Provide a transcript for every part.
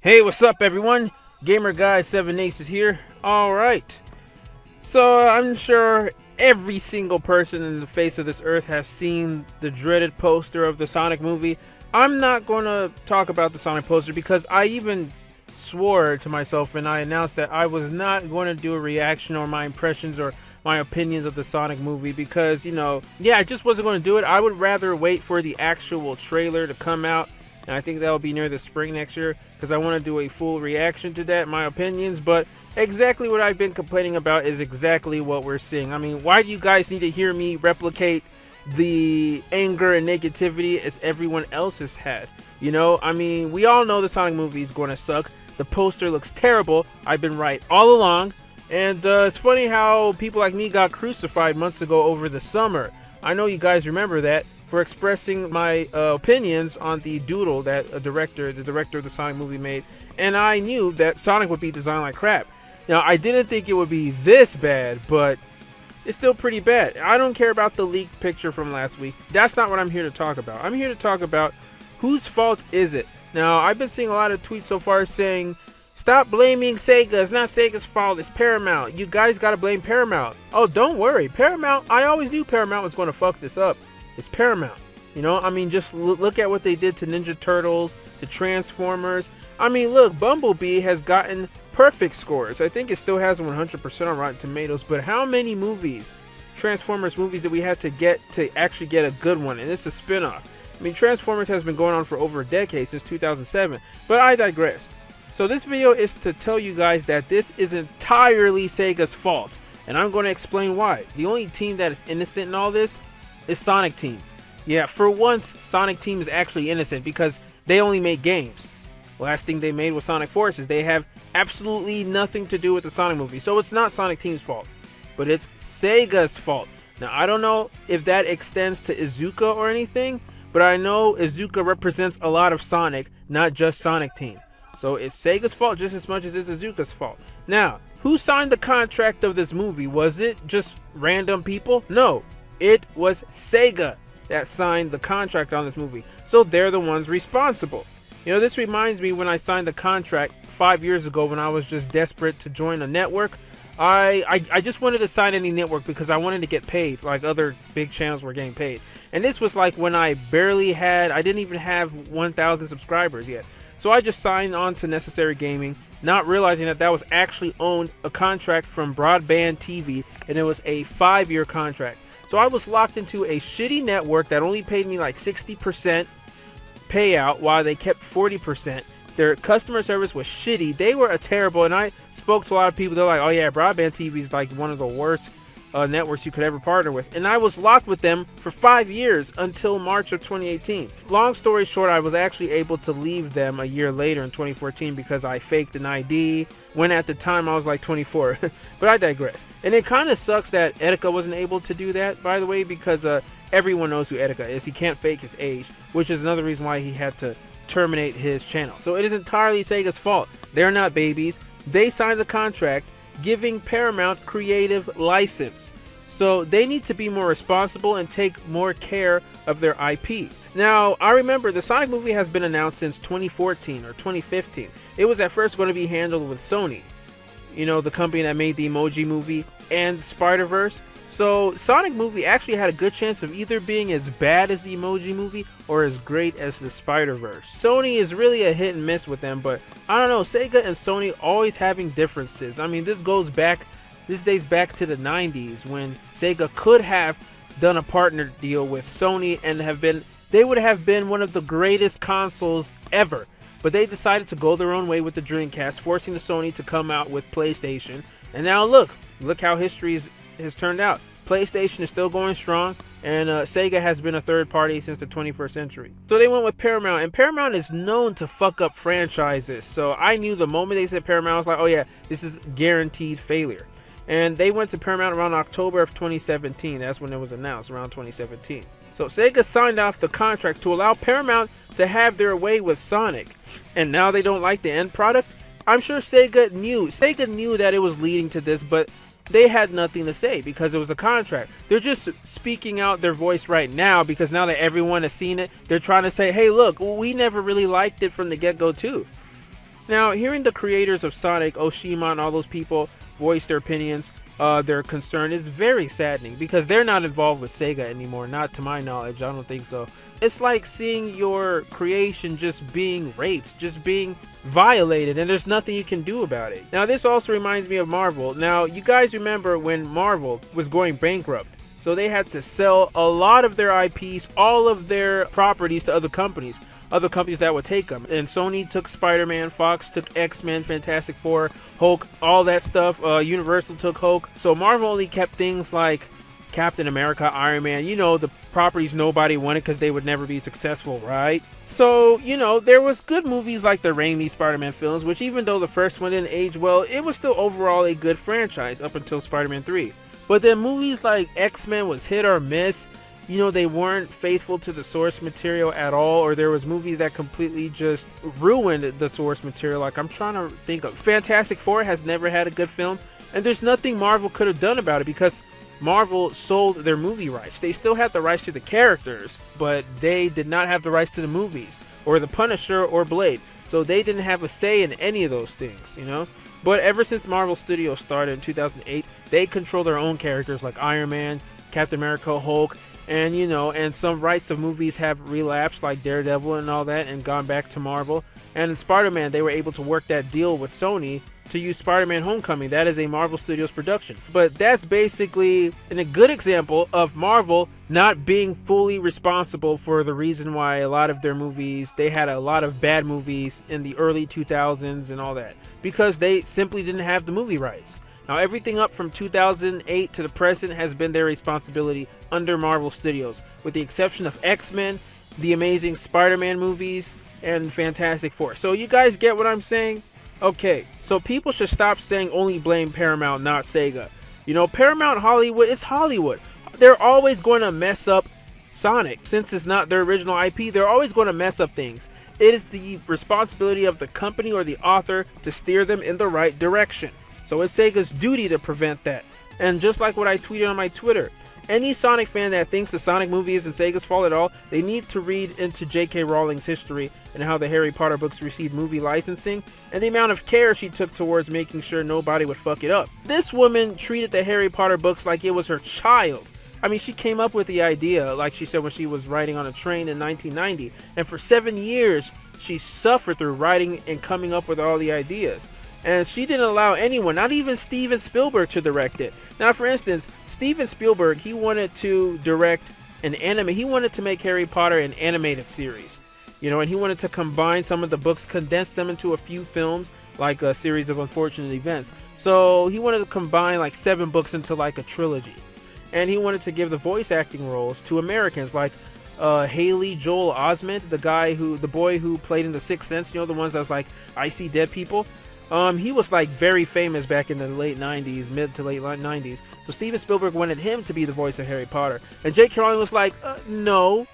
Hey, what's up everyone? Gamer Guy 7 Aces here. Alright. So I'm sure every single person in the face of this earth has seen the dreaded poster of the Sonic movie. I'm not going to talk about the Sonic poster because I even swore to myself and I announced that I was not going to do a reaction or my impressions or my opinions of the Sonic movie because, I just wasn't going to do it. I would rather wait for the actual trailer to come out. And I think that'll be near the spring next year because I want to do a full reaction to that, my opinions. But exactly what I've been complaining about is exactly what we're seeing. I mean, why do you guys need to hear me replicate the anger and negativity as everyone else has had? I mean, we all know the Sonic movie is going to suck. The poster looks terrible. I've been right all along. And it's funny how people like me got crucified months ago over the summer. I know you guys remember that. For expressing my opinions on the doodle that the director of the Sonic movie made, and I knew that Sonic would be designed like crap. Now, I didn't think it would be this bad, but it's still pretty bad. I don't care about the leaked picture from last week. That's not what I'm here to talk about. I'm here to talk about whose fault is it. Now, I've been seeing a lot of tweets so far saying, stop blaming Sega. It's not Sega's fault. It's Paramount. You guys got to blame Paramount. Oh, don't worry. Paramount, I always knew Paramount was going to fuck this up. It's Paramount. I mean, just look at what they did to Ninja Turtles, to Transformers. I mean, look, Bumblebee has gotten perfect scores. I think it still has 100% on Rotten Tomatoes, but how many Transformers movies that we had to get to actually get a good one? And it's a spin-off. I mean, Transformers has been going on for over a decade, since 2007, but I digress. So this video is to tell you guys that this is entirely Sega's fault, and I'm going to explain why. The only team that is innocent in all this is Sonic Team. Yeah, for once, Sonic Team is actually innocent because they only make games. Last thing they made was Sonic Forces. They have absolutely nothing to do with the Sonic movie. So it's not Sonic Team's fault, but it's Sega's fault. Now, I don't know if that extends to Iizuka or anything, but I know Iizuka represents a lot of Sonic, not just Sonic Team. So it's Sega's fault just as much as it's Iizuka's fault. Now, who signed the contract of this movie? Was it just random people? No. It was Sega that signed the contract on this movie. So they're the ones responsible. This reminds me when I signed the contract 5 years ago when I was just desperate to join a network. I just wanted to sign any network because I wanted to get paid like other big channels were getting paid. And this was like when I didn't even have 1,000 subscribers yet. So I just signed on to Necessary Gaming, not realizing that was actually owned a contract from Broadband TV, and it was a 5-year contract. So I was locked into a shitty network that only paid me like 60% payout while they kept 40%. Their customer service was shitty. They were terrible, and I spoke to a lot of people. They're like, oh yeah, Broadband TV is like one of the worst networks you could ever partner with. And I was locked with them for 5 years until March of 2018. Long story short, I was actually able to leave them a year later in 2014 because I faked an ID when at the time I was like 24. But I digress. And it kind of sucks that Etika wasn't able to do that, by the way, because everyone knows who Etika is. He can't fake his age, which is another reason why he had to terminate his channel. So it is entirely Sega's fault. They're not babies. They signed the contract giving Paramount creative license. So they need to be more responsible and take more care of their IP. Now, I remember the Sonic movie has been announced since 2014 or 2015. It was at first going to be handled with Sony, the company that made the Emoji Movie and Spider-Verse. So Sonic movie actually had a good chance of either being as bad as the Emoji Movie or as great as the Spider-Verse. Sony is really a hit and miss with them, but I don't know, Sega and Sony always having differences. I mean, this dates back to the 90s when Sega could have done a partner deal with Sony and they would have been one of the greatest consoles ever. But they decided to go their own way with the Dreamcast, forcing the Sony to come out with PlayStation. And now look how history has turned out. PlayStation is still going strong, and Sega has been a third party since the 21st century. So they went with Paramount, and Paramount is known to fuck up franchises. So I knew the moment they said Paramount, I was like, oh yeah, this is guaranteed failure. And they went to Paramount around October of 2017. That's when it was announced, around 2017. So Sega signed off the contract to allow Paramount to have their way with Sonic. And now they don't like the end product? I'm sure Sega knew that it was leading to this, but they had nothing to say because it was a contract. They're just speaking out their voice right now because now that everyone has seen it, they're trying to say, hey, look, we never really liked it from the get-go too. Now, hearing the creators of Sonic, Oshima, and all those people voice their opinions, their concern is very saddening because they're not involved with Sega anymore, not to my knowledge. I don't think so. It's like seeing your creation just being raped, just being violated, and there's nothing you can do about it. Now, this also reminds me of Marvel. Now, you guys remember when Marvel was going bankrupt, so they had to sell a lot of their IPs, all of their properties to other companies that would take them. And Sony took Spider-Man, Fox took X-Men, Fantastic Four, Hulk, all that stuff. Universal took Hulk. So Marvel only kept things like Captain America, Iron Man, you know, the properties nobody wanted because they would never be successful, right? So, you know, there was good movies like the Raimi Spider-Man films, which even though the first one didn't age well, it was still overall a good franchise up until Spider-Man 3. But then movies like X-Men was hit or miss. You know, they weren't faithful to the source material at all, or there was movies that completely just ruined the source material. Like, I'm trying to think of Fantastic Four has never had a good film, and there's nothing Marvel could have done about it because Marvel sold their movie rights. They still had the rights to the characters, but they did not have the rights to the movies, or the Punisher, or Blade. So they didn't have a say in any of those things, you know? But ever since Marvel Studios started in 2008, they control their own characters like Iron Man, Captain America, Hulk, and you know, and some rights of movies have relapsed like Daredevil and all that and gone back to Marvel. And in Spider-Man, they were able to work that deal with Sony to use Spider-Man Homecoming. That is a Marvel Studios production. But that's basically a good example of Marvel not being fully responsible for the reason why a lot of their movies, they had a lot of bad movies in the early 2000s and all that, because they simply didn't have the movie rights. Now, everything up from 2008 to the present has been their responsibility under Marvel Studios, with the exception of X-Men, the Amazing Spider-Man movies, and Fantastic Four. So you guys get what I'm saying? Okay, so people should stop saying only blame Paramount, not Sega. You know, Paramount Hollywood, it's Hollywood. They're always going to mess up Sonic. Since it's not their original IP, they're always going to mess up things. It is the responsibility of the company or the author to steer them in the right direction. So it's Sega's duty to prevent that. And just like what I tweeted on my Twitter, any Sonic fan that thinks the Sonic movie isn't Sega's fault at all, they need to read into J.K. Rowling's history and how the Harry Potter books received movie licensing and the amount of care she took towards making sure nobody would fuck it up. This woman treated the Harry Potter books like it was her child. I mean, she came up with the idea, like she said, when she was riding on a train in 1990. And for 7 years, she suffered through writing and coming up with all the ideas. And she didn't allow anyone, not even Steven Spielberg, to direct it. Now, for instance, Steven Spielberg, he wanted to direct an anime. He wanted to make Harry Potter an animated series. You know, and he wanted to combine some of the books, condense them into a few films, like a series of unfortunate events. So he wanted to combine like 7 books into like a trilogy. And he wanted to give the voice acting roles to Americans like Haley Joel Osment, the boy who played in The Sixth Sense, you know, the ones that was like, I see dead people. He was like very famous back in the late 90s, mid to late 90s. So Steven Spielberg wanted him to be the voice of Harry Potter. And J.K. Rowling was like, no,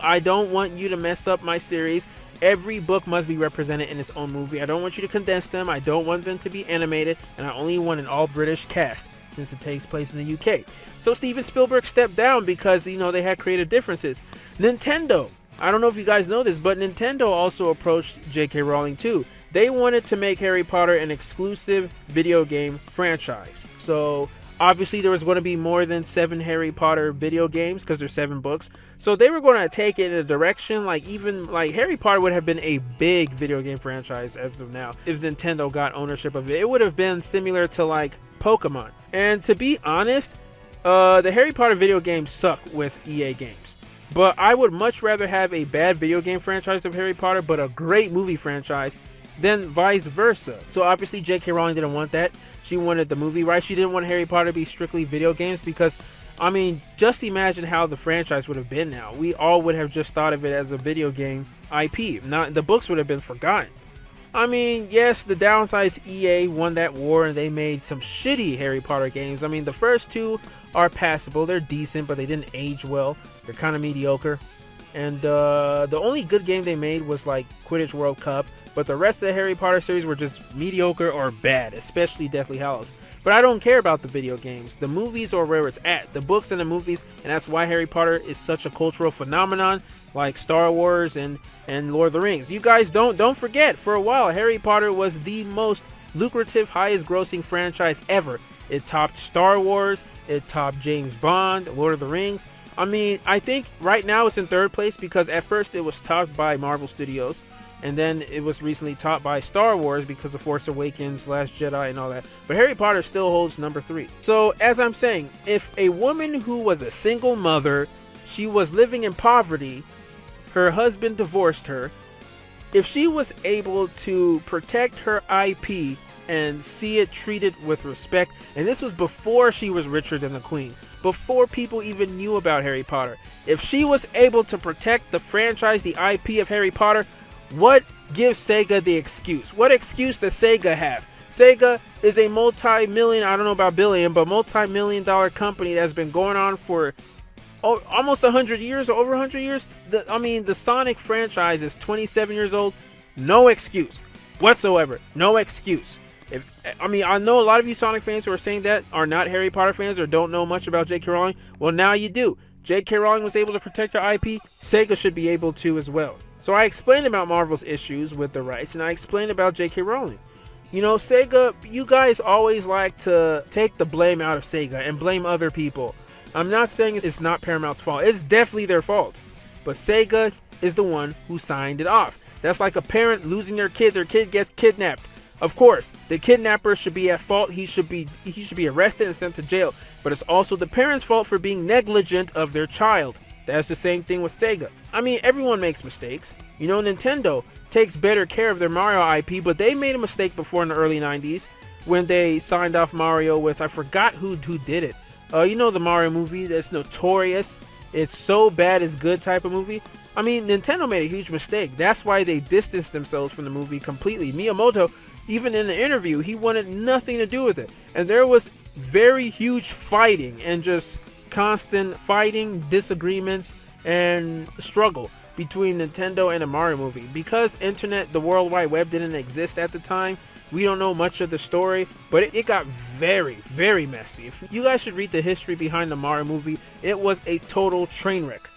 I don't want you to mess up my series. Every book must be represented in its own movie. I don't want you to condense them. I don't want them to be animated. And I only want an all-British cast, since it takes place in the UK. So Steven Spielberg stepped down because, you know, they had creative differences. Nintendo. I don't know if you guys know this, but Nintendo also approached J.K. Rowling too. They wanted to make Harry Potter an exclusive video game franchise. So obviously there was going to be more than 7 Harry Potter video games because there's 7 books. So they were going to take it in a direction like even like Harry Potter would have been a big video game franchise as of now. If Nintendo got ownership of it, it would have been similar to like Pokemon. And to be honest, the Harry Potter video games suck with EA games. But I would much rather have a bad video game franchise of Harry Potter but a great movie franchise than vice versa. So obviously J.K. Rowling didn't want that. She wanted the movie right. She didn't want Harry Potter to be strictly video games because, I mean, just imagine how the franchise would have been now. We all would have just thought of it as a video game IP. Not the books would have been forgotten. I mean, yes, the downside is EA won that war and they made some shitty Harry Potter games. I mean, the first 2 are passable. They're decent, but they didn't age well. They're kind of mediocre. And the only good game they made was like Quidditch World Cup. But the rest of the Harry Potter series were just mediocre or bad, especially Deathly Hallows. But I don't care about the video games. The movies are where it's at. The books and the movies, and that's why Harry Potter is such a cultural phenomenon, like Star Wars and Lord of the Rings. You guys don't forget, for a while, Harry Potter was the most lucrative, highest grossing franchise ever. It topped Star Wars, it topped James Bond, Lord of the Rings. I mean, I think right now it's in third place because at first it was topped by Marvel Studios, and then it was recently topped by Star Wars because of Force Awakens, Last Jedi, and all that. But Harry Potter still holds number 3. So, as I'm saying, if a woman who was a single mother, she was living in poverty, her husband divorced her, if she was able to protect her IP and see it treated with respect, and this was before she was richer than the Queen, before people even knew about Harry Potter, if she was able to protect the franchise, the IP of Harry Potter, what gives Sega the excuse? What excuse does Sega have? Sega is a multi-million, I don't know about billion, but multi-million-dollar company that's been going on for almost 100 years, or over 100 years. The Sonic franchise is 27 years old. No excuse whatsoever. No excuse. I know a lot of you Sonic fans who are saying that are not Harry Potter fans or don't know much about J.K. Rowling. Well, now you do. J.K. Rowling was able to protect her IP. Sega should be able to as well. So I explained about Marvel's issues with the rights, and I explained about J.K. Rowling. You know, Sega, you guys always like to take the blame out of Sega and blame other people. I'm not saying it's not Paramount's fault. It's definitely their fault. But Sega is the one who signed it off. That's like a parent losing their kid gets kidnapped. Of course, the kidnapper should be at fault. He should be arrested and sent to jail. But it's also the parents' fault for being negligent of their child. That's the same thing with Sega. I mean, everyone makes mistakes. You know, Nintendo takes better care of their Mario IP, but they made a mistake before in the early 90s when they signed off Mario with, I forgot who did it. You know, the Mario movie that's notorious. It's so bad it's good type of movie. I mean, Nintendo made a huge mistake. That's why they distanced themselves from the movie completely. Miyamoto, even in the interview, he wanted nothing to do with it. And there was very huge fighting and just constant fighting, disagreements, and struggle between Nintendo and the Mario movie. Because internet, the World Wide Web didn't exist at the time, we don't know much of the story, but it got very, very messy. You guys should read the history behind the Mario movie. It was a total train wreck.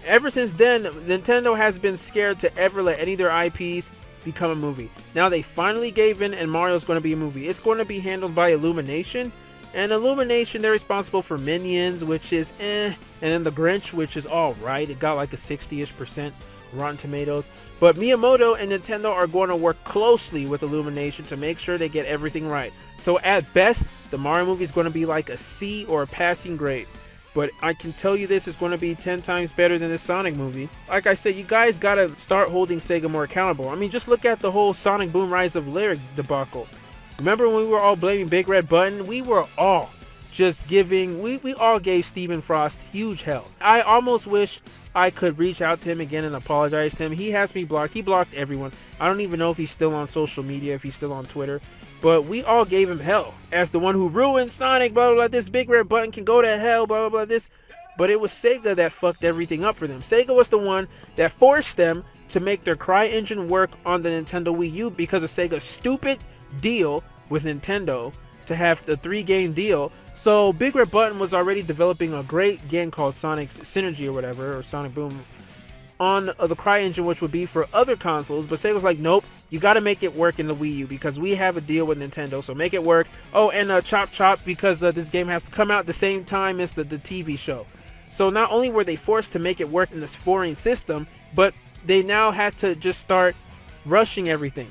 Ever since then, Nintendo has been scared to ever let any of their IPs become a movie. Now they finally gave in, and Mario's going to be a movie. It's going to be handled by Illumination. And Illumination, they're responsible for Minions, which is and then The Grinch, which is alright. It got like a 60-ish% Rotten Tomatoes. But Miyamoto and Nintendo are going to work closely with Illumination to make sure they get everything right. So at best, the Mario movie is going to be like a C or a passing grade. But I can tell you this is going to be 10 times better than the Sonic movie. Like I said, you guys got to start holding Sega more accountable. I mean, just look at the whole Sonic Boom Rise of Lyric debacle. Remember when we were all blaming Big Red Button? We were all just giving, we all gave Stephen Frost huge hell. I almost wish I could reach out to him again and apologize to him. He has me blocked. He blocked everyone. I don't even know if he's still on social media, if he's still on Twitter. But we all gave him hell as the one who ruined Sonic, blah, blah, blah. This Big Red Button can go to hell, blah, blah, blah, this. But it was Sega that fucked everything up for them. Sega was the one that forced them to make their CryEngine work on the Nintendo Wii U because of Sega's stupid deal with Nintendo to have the 3-game deal. So Big Red Button was already developing a great game called Sonic Synergy or whatever, or Sonic Boom, on the CryEngine, which would be for other consoles. But Sega was like, nope, you got to make it work in the Wii U because we have a deal with Nintendo, so make it work. Oh, and Chop Chop, because this game has to come out the same time as the TV show. So not only were they forced to make it work in this foreign system, but they now had to just start rushing everything.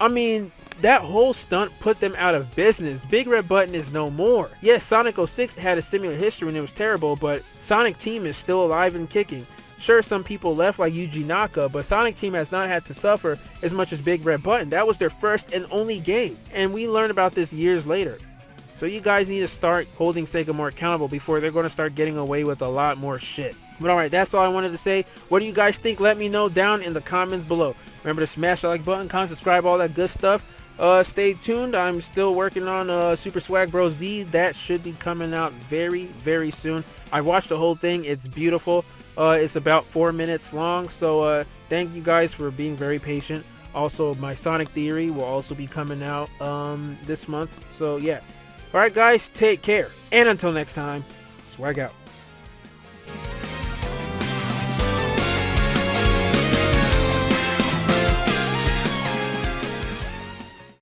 I mean, that whole stunt put them out of business. Big Red Button is no more. Yes, Sonic 06 had a similar history and it was terrible, but Sonic Team is still alive and kicking. Sure, some people left like Yuji Naka, but Sonic Team has not had to suffer as much as Big Red Button. That was their first and only game, and we learned about this years later. So you guys need to start holding Sega more accountable before they're going to start getting away with a lot more shit. But alright, that's all I wanted to say. What do you guys think? Let me know down in the comments below. Remember to smash the like button, comment, subscribe, all that good stuff. Stay tuned. I'm still working on Super Swag Bro Z. That should be coming out very, very soon. I watched the whole thing. It's beautiful. It's about 4 minutes long. So thank you guys for being very patient. Also, my Sonic Theory will also be coming out this month. So yeah, Alright guys, take care. And until next time, swag out.